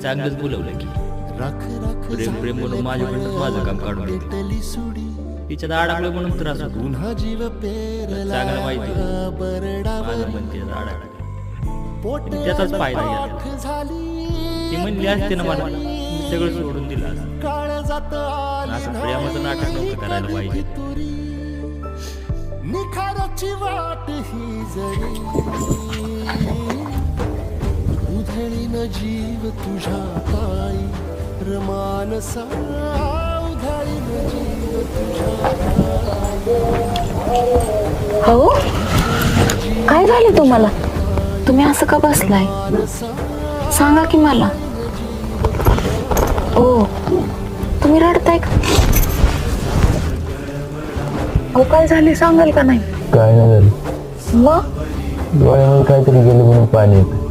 चांगलंच बोलवलं की प्रेम प्रेम म्हणून माझ्याकडनं माझं काम काढून घेतलं. तिच्यात अडकलं म्हणून त्रास होतो. चांगलं माहिती माझं मन तिच्यात अडकलं, त्याचाच फायदा घ्या. ती म्हणली असते ना मला, मी सगळं सोडून दिलं असतं. असं प्रेमाचं नाटक नव्हतं करायला पाहिजे. निखाराची वाट ही जरी उधळीन जीव तुझ्या पायी रमानसा उधळीन जीव तुझ्या हो, काय झालं तुम्हाला? तुम्ही असं का बसलाय? सांगा की मला. ओ, तुम्ही रडताय का? हो, काय झाले सांगाल का नाही? काय नाही झालं, मग डोळ्यामध्ये काहीतरी गेलं म्हणून पाणी येतं.